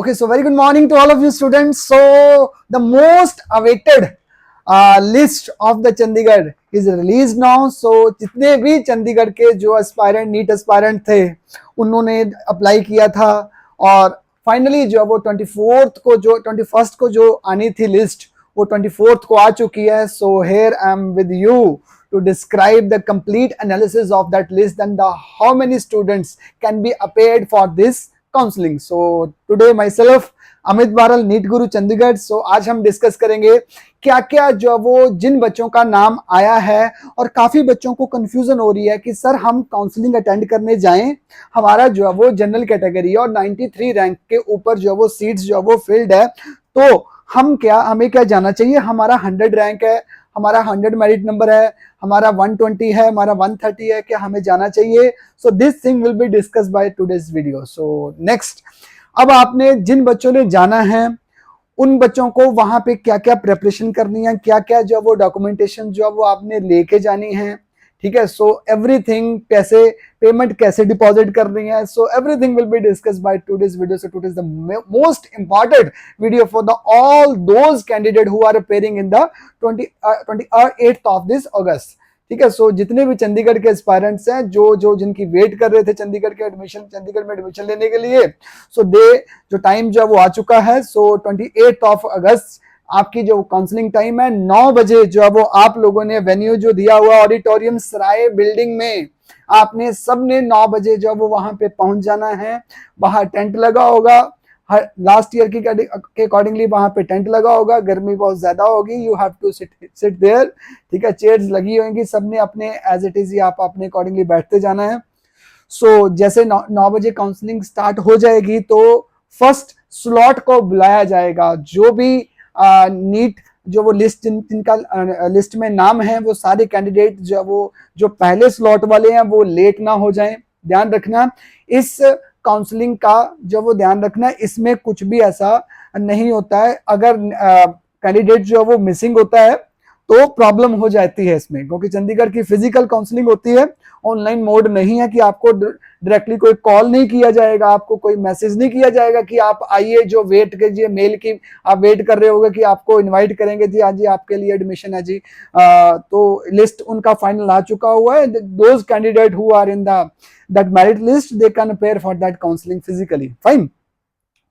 Okay, so very good morning to all of you students. So the most awaited list of the Chandigarh is released now. So जितने भी चंडीगढ़ के जो aspirant NEET aspirant थे उन्होंने apply किया था और फाइनली जो वो 21st को जो आनी थी लिस्ट वो 24th को आ चुकी है. So here I am with you to describe the complete analysis of that list and how many students can be appeared for this counselling. So today myself Amit Baral, NEET गुरु चंडीगढ़. सो आज हम discuss करेंगे क्या क्या जो वो जिन बच्चों का नाम आया है और काफी बच्चों को कंफ्यूजन हो रही है कि सर हम काउंसलिंग अटेंड करने जाएं, हमारा जो है वो जनरल कैटेगरी और 93 रैंक के ऊपर जो वो सीट्स जो वो फिल्ड है, तो हमें क्या जाना चाहिए. हमारा 100 रैंक है, हमारा 100 मेरिट नंबर है, हमारा 120 है, हमारा 130 है, क्या हमें जाना चाहिए. So this thing will be discuss by today's video. So next, अब आपने जिन बच्चों ने जाना है उन बच्चों को वहां पे क्या क्या प्रिपरेशन करनी है, क्या क्या जो वो डॉक्यूमेंटेशन जो वो आपने लेके जानी है. ठीक है. सो एवरीथिंग, पैसे पेमेंट कैसे डिपॉजिट करनी है, so everything will be discuss by today's video. So today is the most important video for the all those candidate who are appearing in the 28th of this अगस्त. ठीक है. सो जितने भी चंडीगढ़ के एस्पायरेंट्स हैं जो जिनकी वेट कर रहे थे चंडीगढ़ में एडमिशन लेने के लिए, सो जो टाइम जो वो आ चुका है. सो 28th ऑफ अगस्त आपकी जो काउंसलिंग टाइम है 9 बजे जो है वो आप लोगों ने वेन्यू जो दिया हुआ ऑडिटोरियम सराय बिल्डिंग में, आपने सबने 9 बजे जो वो वहां पे पहुंच जाना है. बाहर टेंट लगा होगा, लास्ट ईयर के अकॉर्डिंगली वहां पे टेंट लगा होगा. गर्मी बहुत ज्यादा होगी, you have to sit there. ठीक है. चेयर्स लगी होंगी, सबने अपने एज इट इज आप अपने अकॉर्डिंगली बैठते जाना है. सो जैसे 9 बजे काउंसलिंग स्टार्ट हो जाएगी तो फर्स्ट स्लॉट को बुलाया जाएगा. जो भी नीट जो वो लिस्ट जिनका लिस्ट में नाम है वो सारे कैंडिडेट जो पहले स्लॉट वाले हैं वो लेट ना हो जाएं. ध्यान रखना इस काउंसलिंग का जो वो ध्यान रखना, इसमें कुछ भी ऐसा नहीं होता है. अगर कैंडिडेट जो वो मिसिंग होता है तो प्रॉब्लम हो जाती है इसमें, क्योंकि चंडीगढ़ की फिजिकल काउंसलिंग होती है, ऑनलाइन मोड नहीं है कि आपको डायरेक्टली कोई कॉल नहीं किया जाएगा, आपको कोई मैसेज नहीं किया जाएगा कि आप आइए, जो वेट कीजिए मेल की आप वेट कर रहे होगे कि आपको इनवाइट करेंगे जी, हाँ जी आपके लिए एडमिशन है जी. तो लिस्ट उनका फाइनल आ चुका हुआ है. Those candidate who are in that merit list they can appear for that counselling physically. Fine.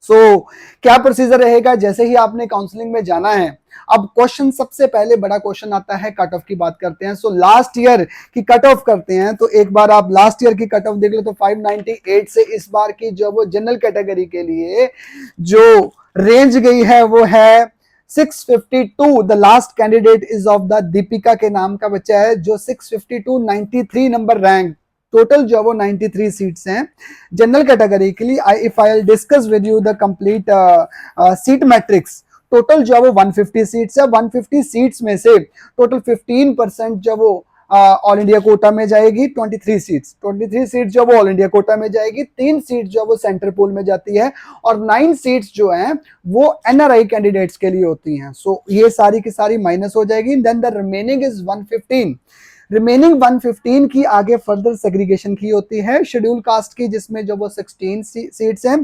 So क्या प्रोसीजर रहेगा जैसे ही आपने काउंसलिंग में जाना है. अब क्वेश्चन सबसे पहले बड़ा क्वेश्चन आता है, कट ऑफ की बात करते हैं. सो लास्ट ईयर की कट ऑफ करते हैं, तो एक बार आप लास्ट ईयर की कट ऑफ देख लो तो 598 से इस बार की जो वो जनरल कैटेगरी के लिए जो रेंज गई है वो है 652. The last candidate is of the Deepika के नाम का बच्चा है जो 652 93 नंबर रैंक. टोटल जो वो 93 सीट्स हैं जनरल कैटेगरी के लिए. If I discuss with you the complete seat matrix, total जो वो 150 सीट्स है. 150 सीट्स में से टोटल 15% जो वो ऑल इंडिया कोटा में जाएगी. 23 सीट्स जो वो ऑल इंडिया कोटा में जाएगी. 3 सीट जो वो सेंट्रल पूल में जाती है और 9 सीट्स जो हैं वो एनआरआई कैंडिडेट्स के लिए होती हैं. सो ये सारी की सारी माइनस हो जाएगी. Then the remaining is 115. Remaining 115 की आगे फर्दर सेग्रीगेशन की होती है शेड्यूल कास्ट की, जिसमें जो वो 16 सीट्स हैं.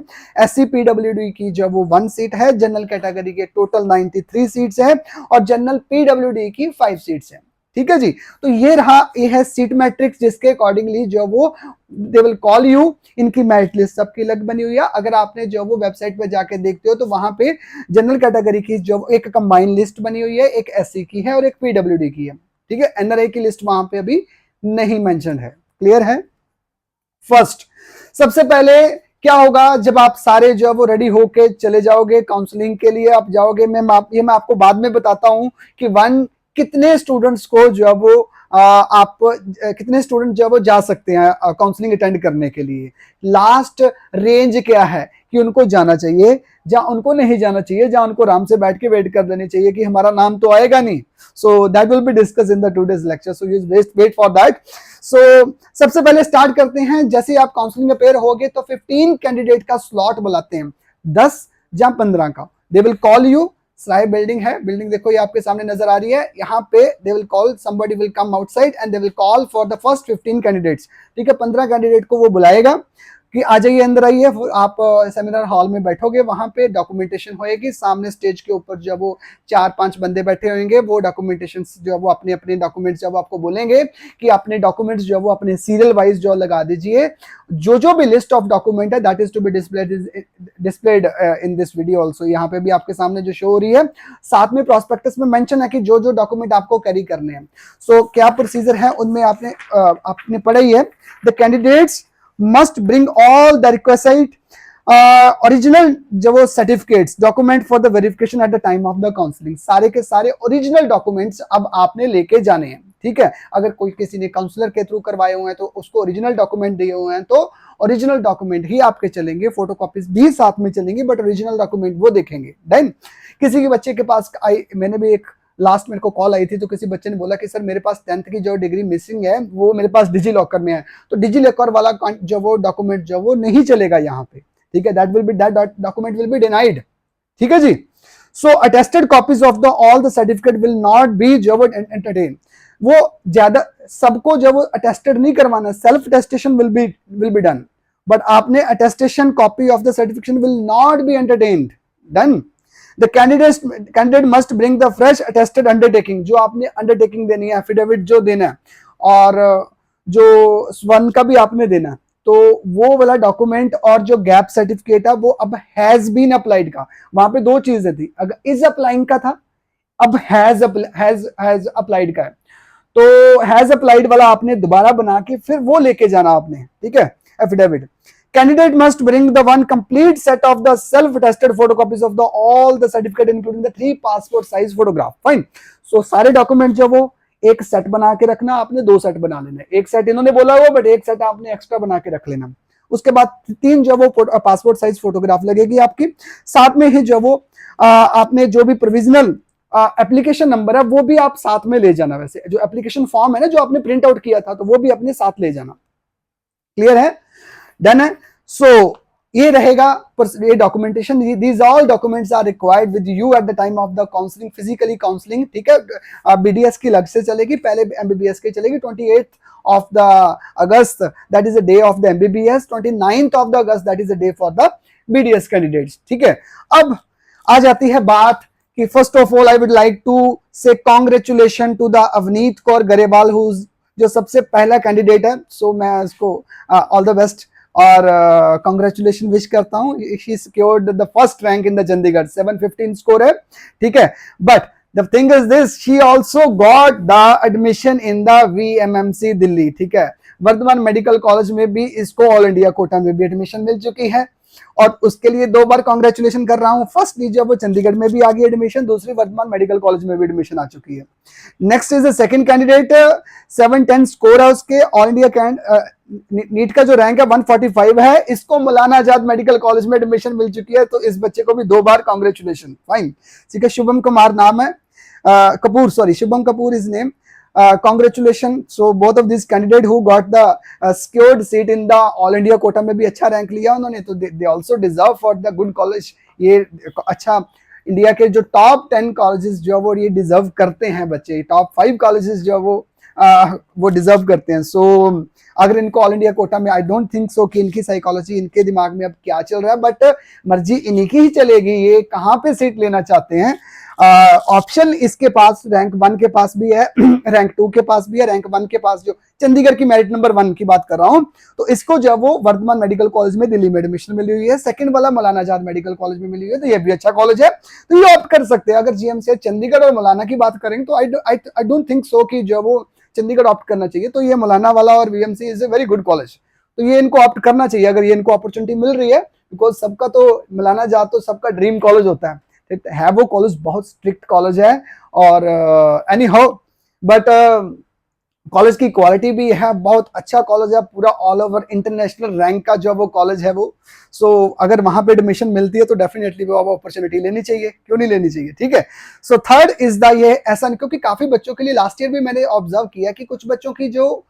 SC PWD की जो वो 1 सीट है. जनरल कैटेगरी के टोटल 93 सीट्स हैं और जनरल PWD की 5 सीट्स हैं. ठीक है जी. तो ये है सीट मैट्रिक्स जिसके अकॉर्डिंगली जो वो दे विल कॉल यू. इनकी मेरिट लिस्ट सबकी अलग बनी हुई है. अगर आपने जो वो वेबसाइट पे जाके देखते हो तो वहां पे जनरल कैटेगरी की जो एक कंबाइंड लिस्ट बनी हुई है, एक SC की है और एक PWD की है. ठीक है. एनआरआई की लिस्ट वहां पे अभी नहीं मेंशन है. क्लियर है. फर्स्ट, सबसे पहले क्या होगा जब आप सारे जो है वो रेडी होके चले जाओगे काउंसलिंग के लिए, आप जाओगे. मैं आपको बाद में बताता हूं कि कितने स्टूडेंट्स को जो है वो कितने स्टूडेंट जो है वो जा सकते हैं काउंसलिंग अटेंड करने के लिए. लास्ट रेंज क्या है कि उनको जाना चाहिए, जहां उनको नहीं जाना चाहिए, जहां उनको आराम से बैठ के वेट कर लेनी चाहिए कि हमारा नाम तो आएगा नहीं. So that will be discuss in the today's lecture. So you wait for that. So सबसे पहले स्टार्ट करते हैं. जैसे आप काउंसलिंग में पेयर होगे तो 15 कैंडिडेट का स्लॉट बुलाते हैं, 10 या 15 का. दे will call you. Sarai building है, बिल्डिंग देखो ये आपके सामने नजर आ रही है. यहाँ पे दे will call, somebody will come outside and they will call for the first 15 candidates. ठीक है. 15 कैंडिडेट को वो बुलाएगा. कि आ जाइए अंदर आइए, आप सेमिनार हॉल में बैठोगे, वहां पे डॉक्यूमेंटेशन होएगी, सामने स्टेज के ऊपर जो वो 4-5 बंदे बैठे होंगे, वो डॉक्यूमेंटेशन जो वो अपने अपने डॉक्यूमेंट्स जब आपको बोलेंगे कि अपने डॉक्यूमेंट्स जो वो अपने सीरियल वाइज जो लगा दीजिए, जो भी लिस्ट ऑफ डॉक्यूमेंट है that is to be displayed in this video also. यहाँ पे भी आपके सामने जो शो हो रही है, साथ में प्रोस्पेक्टस में मेंशन है कि जो जो डॉक्यूमेंट आपको कैरी करने हैं। सो क्या प्रोसीजर है उनमें आपने पढ़ा ही है। The candidates must bring all the request original जो वो certificates document for the verification eight the time of the counselling. सारे के सारे ओरिजिनल डॉक्यूमेंट्स अब आपने लेके जाने हैं, ठीक है। अगर कोई किसी ने काउंसलर के थ्रू करवाए हुए हैं तो उसको ओरिजिनल डॉक्यूमेंट दिए हुए हैं, तो ओरिजिनल डॉक्यूमेंट ही आपके चलेंगे, फोटोकॉपीज भी साथ में चलेंगी, बट ओरिजिनल डॉक्यूमेंट वो देखेंगे। देन किसी के बच्चे के पास मैंने भी एक लास्ट मेरे को कॉल आई थी, तो किसी बच्चे ने बोला कि सर मेरे पास 10th की जो डिग्री मिसिंग है वो मेरे पास डिजी लॉकर में है, तो डिजी लॉकर वाला जो वो डॉक्यूमेंट जो वो नहीं चलेगा यहाँ पे, ठीक है। That document will be denied, ठीक है जी। So attested copies of the all the certificate will not be जो वो एंटरटेन। वो ज्यादा सबको जब वो अटेस्टेड नहीं करवाना, self attestation will be done, but आपने attestation copy of the certification will not be entertained. Done. The candidate must bring the fresh attested undertaking, जो आपने अंडरटेकिंग देनी है, एफिडेविट जो देना है, और जो स्वर्ण का भी आपने देना है, तो वो वाला डॉक्यूमेंट और जो गैप सर्टिफिकेट है वो अब हैज बीन अप्लाइड का, वहां पे दो चीजें थी, अगर इज अप्लाइंग का था, अब हैज अप्लाइड का है, तो हैज अप्लाइड वाला आपने दोबारा बना के फिर वो लेके जाना आपने, ठीक है, affidavit. Candidate must bring the one complete set of the self-attested photocopies of the all the certificate including the 3 passport size photograph. Fine. So सारे डॉक्यूमेंट जो वो एक सेट बना के रखना, आपने 2 सेट बना लेना, एक सेट इन्होंने बोला हुआ बट एक सेट आपने एक्स्ट्रा बना के रख लेना। उसके बाद 3 जो वो पासपोर्ट साइज फोटोग्राफ लगेगी आपकी, साथ में ही जो वो आपने जो भी प्रोविजनल एप्लीकेशन नंबर है वो भी आप साथ में ले जाना। वैसे जो एप्लीकेशन फॉर्म है ना जो आपने प्रिंट आउट किया था, तो वो भी अपने साथ ले जाना। क्लियर है? डन है। सो ये रहेगा ये documentation, these all documents are required with you at the time of the counselling, physically counselling, ठीक है। बीडीएस की अलग से चलेगी, पहले एमबीबीएस की चलेगी 28th of the August, that is the day of the MBBS, 29th of the August, that is the day for the BDS candidates, ठीक है। अब आ जाती है बात कि first of all I would like to say congratulation to the Avneet Kaur Grewal, जो सबसे पहला कैंडिडेट है। सो मैं उसको ऑल द बेस्ट और कॉन्ग्रेचुलेशन विश करता हूँ। She secured the first rank in the Chandigarh, 715 score है, ठीक है। But the thing is this, she also got the admission in the VMMC Delhi, ठीक है। वर्धमान मेडिकल कॉलेज में भी इसको ऑल इंडिया कोटा में भी एडमिशन मिल चुकी है, और उसके लिए 2 बार कांग्रेचुलेशन कर रहा हूं। फर्स्ट लीजिए वो चंडीगढ़ में भी आ गई एडमिशन, दूसरी वर्धमान मेडिकल कॉलेज में भी एडमिशन आ चुकी है। Next is the second candidate, 710 score है उसके, ऑल इंडिया नीट का जो रैंक है 145 है, इसको मौलाना आजाद मेडिकल कॉलेज में एडमिशन मिल चुकी है, तो इस बच्चे को भी 2 बार कांग्रेचुलेशन। फाइन, ठीक है। शुभम कुमार नाम है, Kapoor, sorry, Shubham Kapoor is name. Congratulations. So both of these candidates who got the secured seat in the All India quota में भी अच्छा रैंक लिया उन्होंने, तो they also deserve for the good college। ये अच्छा, इंडिया के जो टॉप 10 कॉलेजेस जो वो ये डिजर्व करते हैं बच्चे, टॉप 5 कॉलेजेस जो वो डिजर्व करते हैं। सो अगर इनको ऑल इंडिया कोटा में, आई डोंट थिंक सो कि इनकी साइकोलॉजी, इनके दिमाग में अब क्या चल रहा है, बट मर्जी इन्हीं की ही चलेगी, ये कहाँ पे सीट लेना चाहते हैं। ऑप्शन इसके पास रैंक 1 के पास भी है, रैंक 2 के पास भी है, रैंक 1 के पास, जो चंडीगढ़ की मेरिट नंबर 1 की बात कर रहा हूं, तो इसको जब वो वर्धमान मेडिकल कॉलेज में दिल्ली में एडमिशन मिली हुई है, सेकंड वाला मौलाना आजाद मेडिकल कॉलेज में मिली हुई है, तो ये भी अच्छा कॉलेज है, तो ये ऑप्ट कर सकते हैं। अगर जीएमसीएच चंडीगढ़ और मौलाना की बात करेंगे तो आई डोंट थिंक सो कि जो वो चंडीगढ़ ऑप्ट करना चाहिए, तो ये मौलाना वाला और VMC is a very good college, तो ये इनको ऑप्ट करना चाहिए अगर ये इनको अपॉर्चुनिटी मिल रही है, बिकॉज सबका तो मौलाना आजाद तो सबका ड्रीम कॉलेज होता है वो कॉलेज बहुत स्ट्रिक्ट कॉलेज है, और एनी हाउ बट कॉलेज की क्वालिटी भी है, बहुत अच्छा कॉलेज है, पूरा ऑल ओवर इंटरनेशनल रैंक का जो वो कॉलेज है वो। सो अगर वहां पे एडमिशन मिलती है तो डेफिनेटली वो अपॉर्चुनिटी लेनी चाहिए, क्यों नहीं लेनी चाहिए, ठीक है। सो थर्ड इज द ये ऐसा, क्योंकि काफी बच्चों के लिए लास्ट ईयर भी मैंने ऑब्जर्व किया कि कुछ बच्चों की जो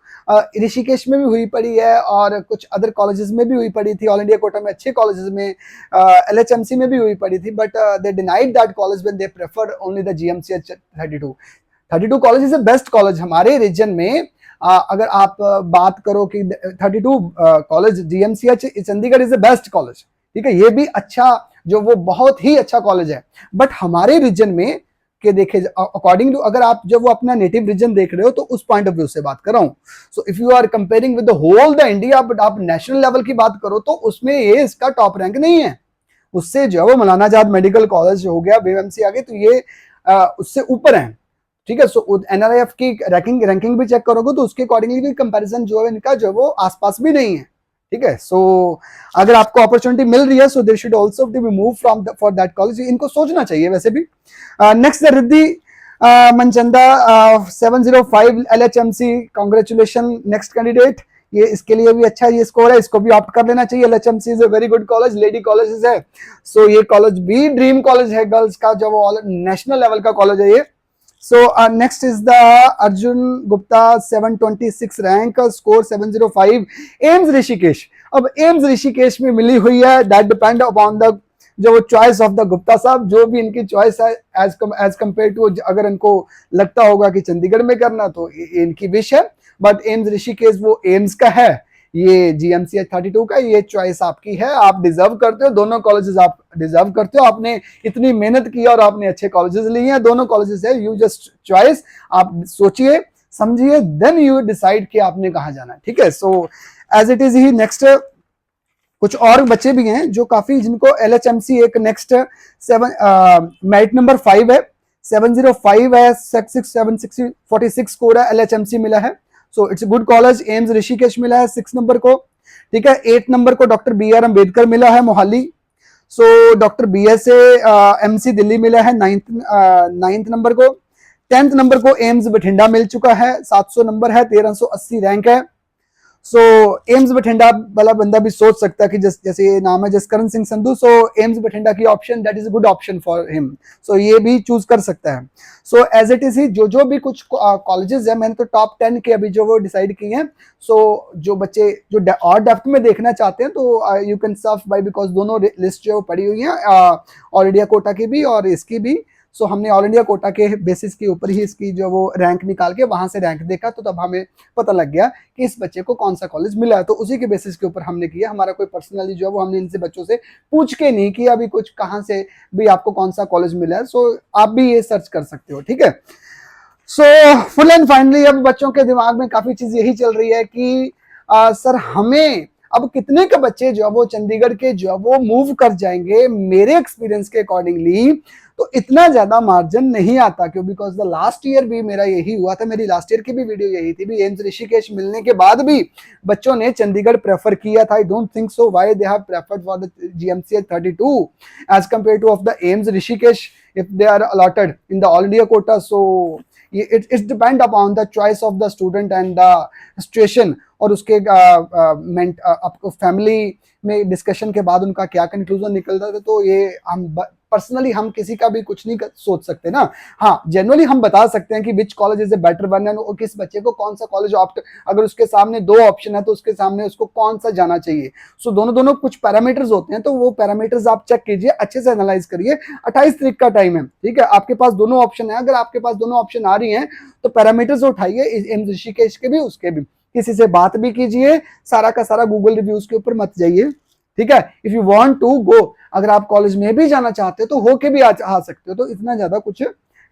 ऋषिकेश में भी हुई पड़ी है और कुछ अदर कॉलेजेस में भी हुई पड़ी थी, ऑल इंडिया कोटा में अच्छे कॉलेजेस में, LHMC में भी हुई पड़ी थी, but they denied that college when they prefer only the GMCH 32 college is the best college हमारे रीजन में। अगर आप बात करो कि 32 college GMCH Chandigarh is the best college, ठीक है, ये भी अच्छा, जो वो बहुत ही अच्छा कॉलेज है। बट हमारे रीजन में के देखे अकॉर्डिंग टू, अगर आप जब वो अपना नेटिव रीजन देख रहे हो तो उस पॉइंट ऑफ व्यू से बात कर रहा हूं। So if you are comparing with the whole the India, but आप नेशनल लेवल की बात करो तो उसमें ये इसका टॉप रैंक नहीं है। उससे जो है वो मौलाना आजाद मेडिकल कॉलेज हो गया, बीएमसी आ गई, तो ये उससे ऊपर है, ठीक है। सो एनआरएफ की रैंकिंग भी चेक करोगे तो उसके अकॉर्डिंगली भी कंपैरिजन जो है इनका जो वो आसपास भी नहीं है, ठीक है। सो अगर आपको अपॉर्चुनिटी मिल रही है, so there should also be move from for that college, इनको सोचना चाहिए वैसे भी। Next Riddhi Manchanda 705 LHMC, congratulation next candidate. ये इसके लिए भी अच्छा ये स्कोर है, इसको भी ऑप्ट कर लेना चाहिए। एलएचएमसी is a very good college, lady college है, सो ये कॉलेज भी ड्रीम कॉलेज है गर्ल्स का, जो वो नेशनल लेवल का कॉलेज है ये। So next is the Arjun Gupta 726 rank, score 705, AIIMS Rishikesh. अब एम्स ऋषिकेश में मिली हुई है, दैट डिपेंड अपॉन द जो वो चॉइस ऑफ द गुप्ता साहब, जो भी इनकी चॉइस है एज कंपेयर टू, अगर इनको लगता होगा कि चंडीगढ़ में करना तो इनकी विश है, बट एम्स ऋषिकेश वो एम्स का है, ये जीएमसीएच 32 का, ये चॉइस आपकी है, आप डिजर्व करते हो, दोनों कॉलेजेस आप डिजर्व करते हो, आपने इतनी मेहनत की और आपने अच्छे कॉलेजेस लिए हैं, दोनों कॉलेजेस है, यू जस्ट चॉइस, आप सोचिए समझिए, देन यू डिसाइड कि आपने कहाँ जाना है, ठीक है। सो एज इट इज ही नेक्स्ट कुछ और बच्चे भी हैं जो काफी, जिनको एलएचएमसी एक नेक्स्ट 7 मेरिट नंबर 5 है, 705 है, 46 स्कोर है, एलएचएमसी मिला है, so it's good college. AIIMS Rishikesh मिला है 6 नंबर को, ठीक है। 8 नंबर को डॉक्टर बी आर अम्बेडकर मिला है Mohali, so doctor B S MC Delhi मिला है 9th नंबर को। 10th नंबर को एम्स बठिंडा मिल चुका है, 700 नंबर है, 1380 रैंक है। सो एम्स बठिंडा वाला बंदा भी सोच सकता है कि जैसे ये नाम है जसकरण सिंह संधू, सो एम्स बठिंडा की option, that is a good option for him, so ये भी चूज कर सकता है। So as it is he जो भी कुछ कॉलेजेस है, मैंने तो टॉप 10 के अभी जो वो डिसाइड किए हैं। सो जो बच्चे जो और डेप्थ में देखना चाहते हैं तो you can surf by, because दोनों लिस्ट जो पड़ी हुई है ऑल इंडिया कोटा की भी और इसकी भी। सो हमने ऑल इंडिया कोटा के बेसिस के ऊपर ही इसकी जो वो रैंक निकाल के वहां से रैंक देखा, तो तब हमें पता लग गया कि इस बच्चे को कौन सा कॉलेज मिला है, तो उसी के बेसिस के ऊपर हमने किया। हमारा कोई पर्सनली जो है वो हमने इनसे बच्चों से पूछ के नहीं किया अभी कुछ कहाँ से भी आपको कौन सा कॉलेज मिला है। सो आप भी ये सर्च कर सकते हो, ठीक है। सो फुल एंड फाइनली अब बच्चों के दिमाग में काफी चीज यही चल रही है कि सर हमें अब कितने के बच्चे जो वो चंडीगढ़ के जो वो मूव कर जाएंगे, मेरे एक्सपीरियंस के अकॉर्डिंगली तो इतना ज्यादा मार्जिन नहीं आता, क्यों, बिकॉज द लास्ट ईयर भी मेरा यही हुआ था, मेरी लास्ट ईयर की भी वीडियो यही थी भी, एम्स ऋषिकेश मिलने के बाद भी बच्चों ने चंडीगढ़ प्रेफर किया था। I don't think so why they have preferred for the GMCH 32 as compare to of the AIIMS Rishikesh if they are allotted in the all India quota. So it depend upon the choice of the student and the situation, और उसके आपको family में discussion के बाद उनका क्या conclusion निकलता है, तो ये हम पर्सनली हम किसी का भी कुछ नहीं सोच सकते ना। हाँ, जनरली हम बता सकते हैं कि which college is a better one, and किस बच्चे को कौन सा कॉलेज ऑप्ट, अगर उसके सामने 2 ऑप्शन है तो उसके सामने उसको कौन सा जाना चाहिए। सो दोनों कुछ पैरामीटर्स होते हैं, तो वो पैरामीटर्स आप चेक कीजिए, अच्छे से एनालाइज करिए। 28 तारीख का टाइम है, ठीक है, आपके पास दोनों ऑप्शन है, अगर आपके पास दोनों ऑप्शन आ रही हैं तो पैरामीटर्स उठाइए, एम्स ऋषिकेश के भी उसके भी, किसी से बात भी कीजिए, सारा का सारा गूगल रिव्यूज के ऊपर मत जाइए, ठीक है। If you want to go, अगर आप कॉलेज में भी जाना चाहते हो तो होके भी आ सकते हो, तो इतना ज्यादा कुछ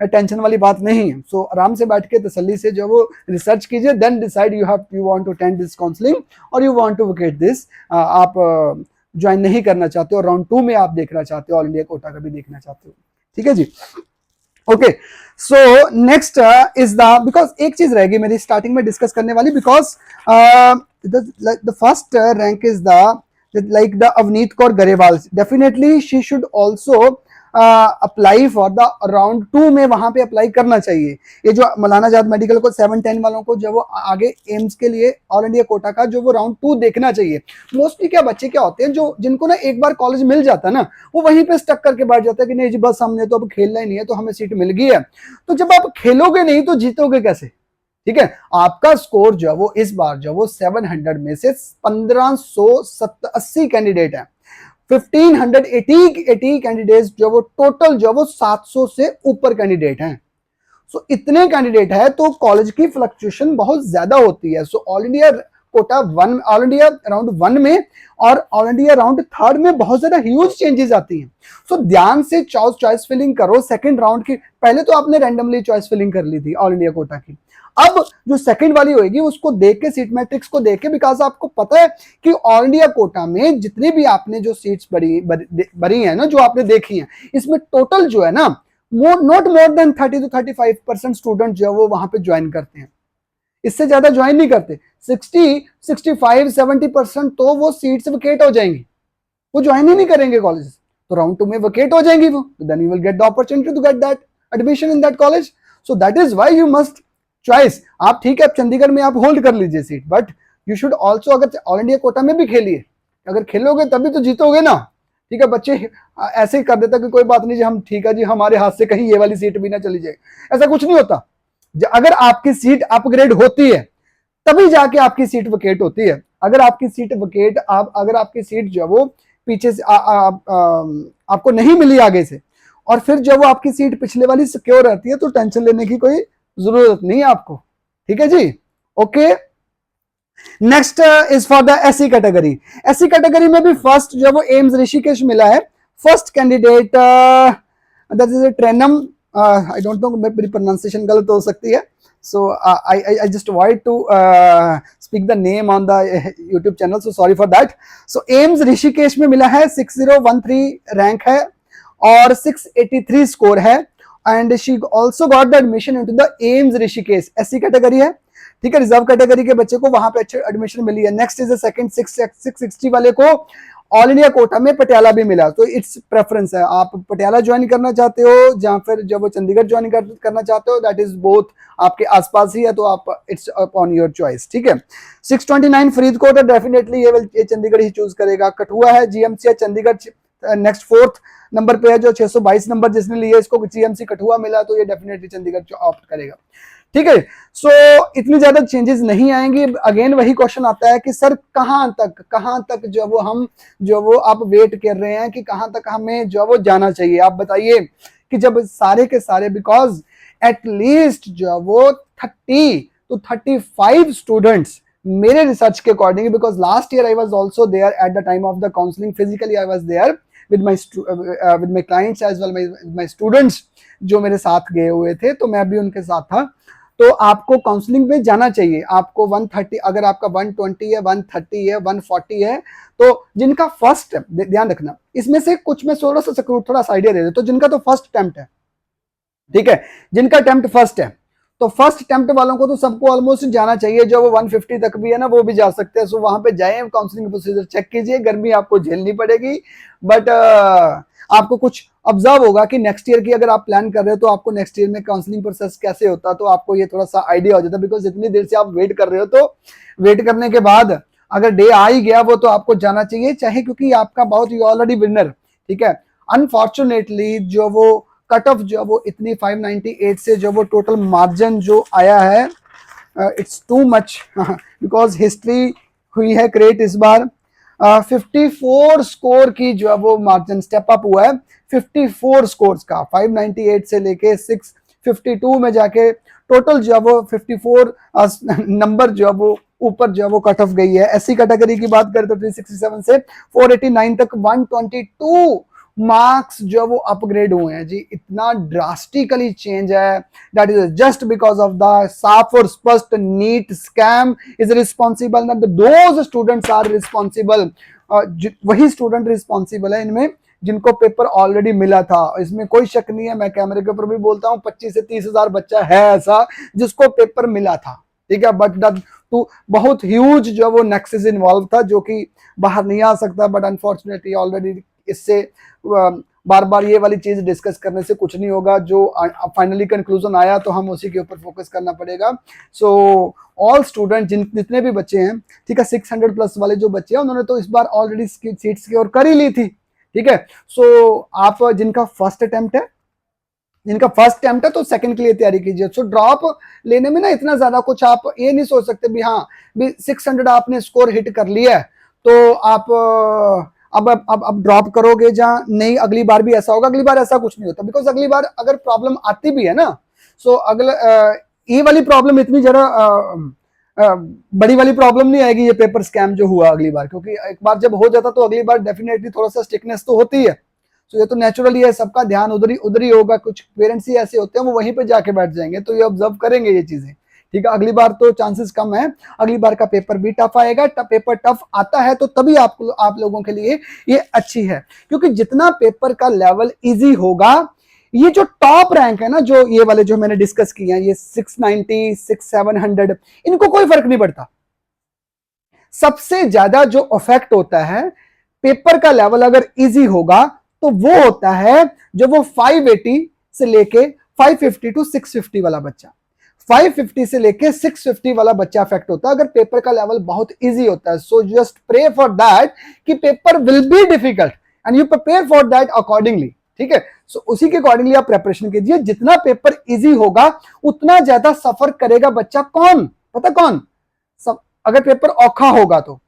टेंशन वाली बात नहीं है। सो आराम से बैठ के तसल्ली से जो वो रिसर्च कीजिए, then decide you want to attend this counselling or you want to vacate this. आप ज्वाइन नहीं करना चाहते हो, राउंड 2 में आप देखना चाहते हो, ऑल इंडिया कोटा का भी देखना चाहते हो, ठीक है जी। Okay, so next is the, because एक चीज रहेगी मेरी स्टार्टिंग में डिस्कस करने वाली, because the first rank is the like the Avneet Kaur Garewal, definitely she should also apply for the round 2 में वहां पे अप्लाई करना चाहिए। ये जो मौलाना आजाद मेडिकल को 710 वालों को जो वो आगे एम्स के लिए ऑल इंडिया कोटा का जो वो राउंड 2 देखना चाहिए। मोस्टली क्या बच्चे क्या होते हैं जो जिनको ना एक बार कॉलेज मिल जाता है ना, वो वहीं पे स्टक करके बैठ जाता है कि नहीं जी बस हमने तो अब खेलना ही नहीं है, तो हमें सीट मिल गई है। तो जब आप खेलोगे नहीं तो जीतोगे कैसे, ठीक है। आपका स्कोर जो है वो इस बार जो वो 700 में से 1580 कैंडिडेट है, 1580 कैंडिडेट्स जो वो टोटल जो वो 700 से ऊपर कैंडिडेट हैं। सो इतने कैंडिडेट है तो कॉलेज की फ्लक्चुएशन बहुत ज्यादा होती है। So all India Kota one, all India round one में और ऑल इंडिया राउंड थर्ड में बहुत ज्यादा ह्यूज चेंजेस आती हैं। सो ध्यान से चॉइस फिलिंग करो। सेकंड राउंड की पहले तो आपने रैंडमली चॉइस फिलिंग कर ली थी ऑल इंडिया कोटा की, अब जो सेकंड वाली होगी उसको देख के, सीट मैट्रिक्स को देख के, बिकॉज आपको पता है कि ऑल इंडिया कोटा में जितनी भी आपने जो सीट्स भरी है ना, जो आपने देखी है, इसमें टोटल जो है ना not more than 30 to 35% student जो है वो वहां पे ज्वाइन करते हैं, इससे ज्यादा ज्वाइन नहीं करते। 60, 65, 70% तो वो सीट्स वेकेट हो जाएंगी, वो ज्वाइन ही नहीं करेंगे कॉलेज, तो राउंड 2 में वेकेट हो जाएंगी वो, then you will get the opportunity to get that admission in that college. So that is why you must choice. आप ठीक है, चंडीगढ़ में आप होल्ड कर लीजिए seat, but you should also, अगर ऑल इंडिया कोटा में भी खेलिए, अगर खेलोगे तभी तो जीतोगे ना। ठीक है, बच्चे ऐसे ही कर देता कि कोई बात नहीं जी, हम ठीक है जी, हमारे हाथ से कहीं ये वाली सीट भी ना चली जाए, ऐसा कुछ नहीं होता। अगर आपकी सीट अपग्रेड होती है तभी जाके आपकी सीट वेकेट होती है। अगर आपकी सीट वेकेट, अगर आपकी सीट जो वो पीछे से आपको नहीं मिली आगे से, और फिर जब वो आपकी सीट पिछले वाली सिक्योर रहती है, तो टेंशन लेने की कोई जरूरत नहीं है आपको। ठीक है जी, okay. Next is for the SC category. SC category में भी फर्स्ट जो वो एम्स ऋषिकेश मिला है। फर्स्ट कैंडिडेट दैट इज ट्रेनम, आई डोंट नो, मेरी प्रोनाउंसिएशन गलत हो सकती है, so I just avoid to speak the name on the YouTube channel, so sorry for that. So AIIMS Rishikesh में मिला है, 6013 रैंक है और 683 स्कोर है, and she also got the admission into the AIIMS Rishikesh. SC category है, ठीक है, reserve category के बच्चे को वहां पे अच्छी एडमिशन मिली है। नेक्स्ट इज सेकंड 660 वाले को ऑल इंडिया कोटा में पटियाला भी मिला, तो इट्स प्रेफरेंस है, आप पटियाला ज्वाइन करना चाहते हो या फिर जब वो चंडीगढ़ ज्वाइन करना चाहते हो, दैट इज बोथ आपके आसपास ही है, तो आप इट्स अपॉन योर चॉइस। ठीक है, 629 फरीदकोट है, डेफिनेटली ये चंडीगढ़ ही चूज करेगा। कठुआ है, जीएमसी है, चंडीगढ़ नेक्स्ट फोर्थ नंबर पे है, जो 622 नंबर जिसने लिया, इसको जीएमसी कठुआ मिला, तो ये डेफिनेटली चंडीगढ़ ऑप्ट करेगा। ठीक है, सो इतनी ज्यादा चेंजेस नहीं आएंगे। अगेन वही क्वेश्चन आता है कि सर कहां तक जो वो हम जो वो आप वेट कर रहे हैं कि कहां तक हमें जो वो जाना चाहिए। आप बताइए कि जब सारे के सारे, बिकॉज एटलीस्ट जो वो 30 to 35 स्टूडेंट्स मेरे रिसर्च के according, because last year I was also there at the time of the counselling, physically I was there with my clients as well my students जो मेरे साथ गए हुए थे, तो मैं भी उनके साथ था। तो आपको काउंसलिंग में जाना चाहिए, आपको 130, अगर आपका 120 है, 130 है, 140 है, तो जिनका फर्स्ट, ध्यान रखना इसमें से कुछ में थोड़ा सा आइडिया दे दे, तो जिनका तो फर्स्ट अटेम्प्ट है, ठीक है, जिनका अटेम्प्ट फर्स्ट है, तो फर्स्ट अटेम्प्ट वालों को तो सबको ऑलमोस्ट जाना चाहिए। जो वो 150 तक भी है ना, वो भी जा सकते हैं। सो वहां पे जाएं, काउंसलिंग प्रोसीजर चेक कीजिए, गर्मी आपको झेलनी पड़ेगी, बट आपको कुछ ऑब्जर्व होगा कि नेक्स्ट ईयर की अगर आप प्लान कर रहे हो, तो आपको नेक्स्ट ईयर में काउंसलिंग प्रोसेस कैसे होता है, तो आपको ये थोड़ा सा आइडिया हो जाता है। बिकॉज इतनी देर से आप वेट कर रहे हो, तो वेट करने के बाद अगर डे आ ही गया वो, तो आपको जाना चाहिए, चाहे क्योंकि आपका बहुत ही ऑलरेडी विनर। ठीक है, अनफॉर्चुनेटली जो वो कट ऑफ जो वो इतनी 598 से जो वो टोटल मार्जिन जो आया है, it's too much, because history हुई है क्रिएट इस बार। 54 स्कोर की जो है वो मार्जिन स्टेप अप हुआ है, 54 स्कोर्स का, 598 से लेके 652 में जाके टोटल जो है वो 54 नंबर जो है वो ऊपर जो है वो कट ऑफ गई है। एससी कैटेगरी की बात करें तो 367 से 489 तक 122 मार्क्स जो वो अपग्रेड हुए हैं जी। इतना ड्रास्टिकली चेंज है, that is just because of the साफ और स्पष्ट NEET scam is responsible, not those students are responsible. वही स्टूडेंट रिस्पॉन्सिबल है इनमें जिनको पेपर ऑलरेडी मिला था, इसमें कोई शक नहीं है। मैं कैमरे के ऊपर भी बोलता हूँ 25 से 30 हजार बच्चा है ऐसा जिसको पेपर मिला था। ठीक है, बट तो बहुत ह्यूज जो वो नेक्सस इन्वॉल्व था, जो कि बाहर नहीं आ सकता, बट अनफॉर्चुनेटली ऑलरेडी इससे बार बार ये वाली चीज डिस्कस करने से कुछ नहीं होगा। जो फाइनली कंक्लूजन आया तो हम उसी के ऊपर फोकस करना पड़ेगा। सो ऑल स्टूडेंट जितने भी बच्चे हैं, ठीक है, 600 प्लस वाले जो बच्चे हैं, उन्होंने तो इस बार ऑलरेडी सीट सिक्योर कर ही ली थी। ठीक है, सो आप जिनका फर्स्ट अटेम्प्ट है तो सेकंड के लिए तैयारी कीजिए। सो ड्रॉप लेने में ना इतना ज्यादा कुछ आप ये नहीं सोच सकते भी हाँ भी 600 आपने स्कोर हिट कर लिया है तो आप अब ड्रॉप करोगे जहां नहीं, अगली बार भी ऐसा होगा। अगली बार ऐसा कुछ नहीं होता, बिकॉज अगली बार अगर प्रॉब्लम आती भी है ना, सो अगला ये वाली प्रॉब्लम इतनी जरा बड़ी वाली प्रॉब्लम नहीं आएगी ये पेपर स्कैम जो हुआ अगली बार, क्योंकि एक बार जब हो जाता तो अगली बार डेफिनेटली थोड़ा सा स्ट्रिक्टनेस तो होती है। तो ये तो नेचुरली है, सबका ध्यान उधर ही होगा। कुछ पेरेंट्स ही ऐसे होते हैं वो वहीं पे जाके बैठ जाएंगे, तो ये ऑब्जर्व करेंगे ये चीजें, ठीक है। अगली बार तो चांसेस कम है, अगली बार का पेपर भी टफ आएगा। पेपर टफ आता है तो तभी आप लोगों के लिए ये अच्छी है, क्योंकि जितना पेपर का लेवल इजी होगा, ये जो टॉप रैंक है ना, जो ये वाले जो मैंने डिस्कस किए हैं, ये 690, 700, इनको कोई फर्क नहीं पड़ता। सबसे ज्यादा जो इफेक्ट होता है पेपर का लेवल अगर इजी होगा तो वो होता है जो वो 580 से लेके 550 टू 650 वाला बच्चा, 550 से लेके 650 वाला बच्चा अफेक्ट होता है अगर पेपर का लेवल बहुत इजी होता है। So just pray for that कि paper will be difficult and you prepare for that accordingly, ठीक है। सो उसी के अकॉर्डिंगली आप प्रिपरेशन कीजिए। जितना पेपर इजी होगा उतना ज्यादा सफर करेगा बच्चा। कौन? पता कौन? सब अगर पेपर औखा होगा तो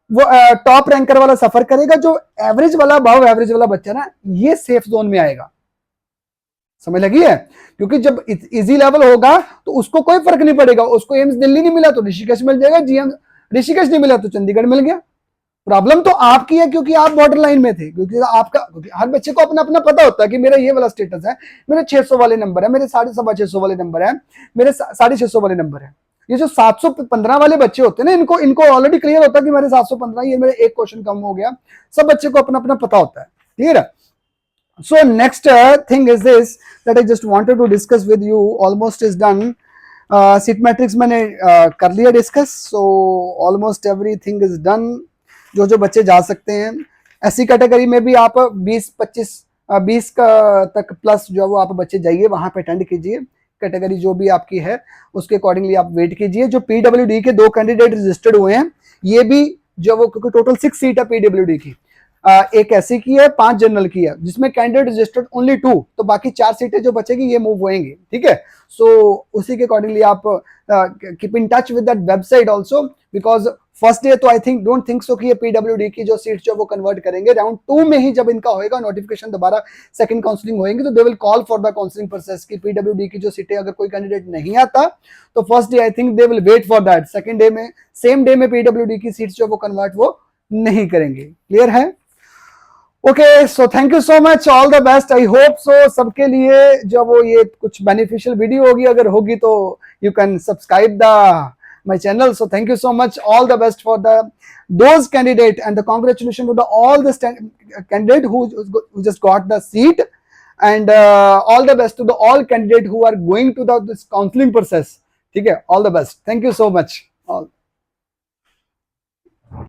वो टॉप रैंकर वाला सफर करेगा। जो एवरेज वाला, अबव एवरेज वाला बच्चा ना, ये सेफ जोन में आएगा। समझ लगी है? क्योंकि जब इजी लेवल होगा तो उसको कोई फर्क नहीं पड़ेगा। उसको एम्स दिल्ली नहीं मिला तो ऋषिकेश मिल जाएगा, जीएम ऋषिकेश नहीं मिला तो चंडीगढ़ मिल गया। प्रॉब्लम तो आपकी है क्योंकि आप बॉर्डर लाइन में थे, क्योंकि हर बच्चे को अपना अपना पता होता है कि मेरा ये वाला स्टेटस है, मेरे 600 वाले नंबर है, मेरे 650 वाले नंबर है, मेरे 650 वाले नंबर है। ये जो 715 वाले बच्चे होते हैं ना, इनको ऑलरेडी क्लियर होता है कि मेरे 715, ये मेरे एक क्वेश्चन कम हो गया। सब बच्चे को अपना अपना पता होता है, क्लियर है। So next thing is this that I just wanted to discuss with you. Almost is done. Seat matrix मैंने कर लिया discuss, so almost everything is done. जो जो बच्चे जा सकते हैं, ऐसी कैटेगरी में भी आप 20 का तक प्लस जो वो आप बच्चे जाइए, वहां पे अटेंड कीजिए। कैटेगरी जो भी आपकी है उसके अकॉर्डिंगली आप वेट कीजिए। जो पीडब्ल्यूडी के 2 कैंडिडेट रजिस्टर्ड हुए हैं, ये भी जो वो, क्योंकि टोटल 6 सीट है पीडब्ल्यूडी की, एक ऐसी की है, 5 जनरल की है, जिसमें कैंडिडेट रजिस्टर्ड ओनली 2, तो बाकी 4 सीटें जो बचेगी ये मूव होंगे, ठीक है। सो उसी के अकॉर्डिंगली आप keep in touch with that website also, because first day तो I think don't think so कि ये पीडब्ल्यूडी की जो सीट जो वो कन्वर्ट करेंगे। राउंड 2 में ही जब इनका होएगा नोटिफिकेशन, दोबारा सेकंड काउंसलिंग होएंगे, तो they will call for the counselling process की पीडब्ल्यूडी की जो सीटें अगर कोई कैंडिडेट नहीं आता तो first day I think they will wait for that. Second day में, सेम डे में पीडब्ल्यूडी की सीट्स जो वो कन्वर्ट वो नहीं करेंगे। क्लियर है? Okay, so thank you so much, all the best. I hope so सबके लिए जो वो ये कुछ बेनिफिशियल वीडियो होगी, अगर होगी तो you can subscribe the my channel. So thank you so much, all the best for those candidate, and the congratulations to all the candidate who just got the seat, and all the best to all candidate who are going to this counseling process. ठीक है, all the best. Thank you so much all.